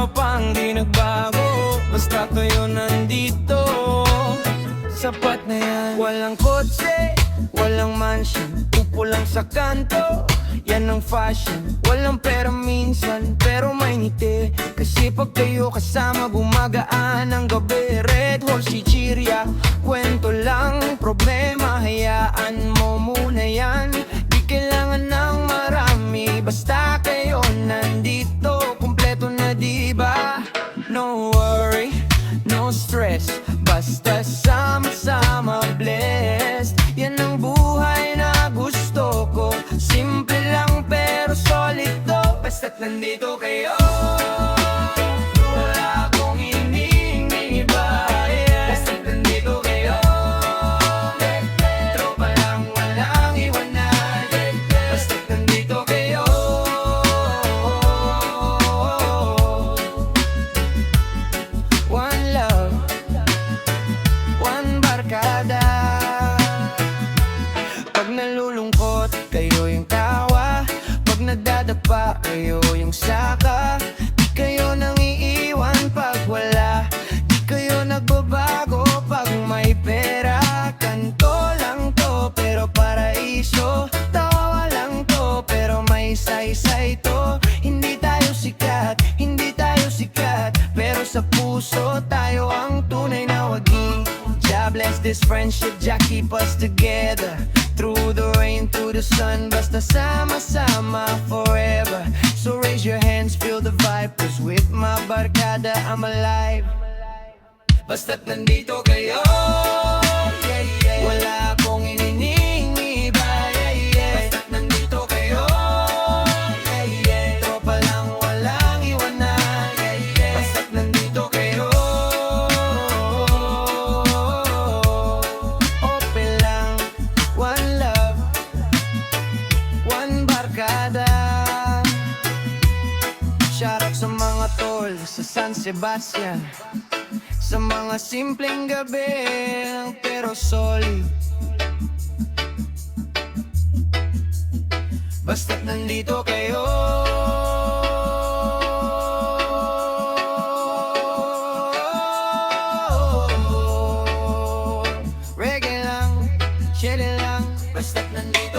tropang di nagbago. Basta kayo nandito, sapat na yan. Walang kotse, walang mansion, upo lang sa kanto, yan ang fashion. Walang pera minsan, pero may ngiti. Kasi pag kayo kasama, gumagaan ang gabi. Red Horse, Chichirya, kwento lang problema. Hayaan mo muna yan, di kailangan ng marami. Basta kayo nandito, kumpleto na diba? No worry, no stress, basta sama-sama blessed. Yan ang buhay na gusto ko, simple lang pero solid to. Basta't nandito kayo, wala akong hinihinging iba. Basta't nandito kayo, tropa lang walang iwanan. Basta't nandito kayo, one love, one barkada. Pag nalulungkot, kayo yung tawa. Pag nadadapa, kayo yung saka. Di kayo nang iiwan pag wala. Di kayo nagbabago pag may pera. Kanto lang to, pero paraiso. Tawa lang to, pero may saysay to. Hindi tayo sikat, hindi tayo sikat, pero sa puso tayo ang tunay na wagi. God bless this friendship, Jah keep us together. Through the rain, through the sun, basta sama-sama forever. So raise your hands, feel the vibe, cause with my barkada I'm alive. Basta't nandito kayo, yeah, yeah. Wala akong ininingi iba, yeah, yeah. Basta't nandito kayo, yeah, yeah. Tropa lang walang iwanan, yeah, yeah. Basta't nandito kayo, open lang, one love, one barkada. Shout out sa mga tol sa San Sebastian, sa mga simpleng gabi pero solid. Basta't nandito kayo, reggae lang, chill lang. Basta't nandito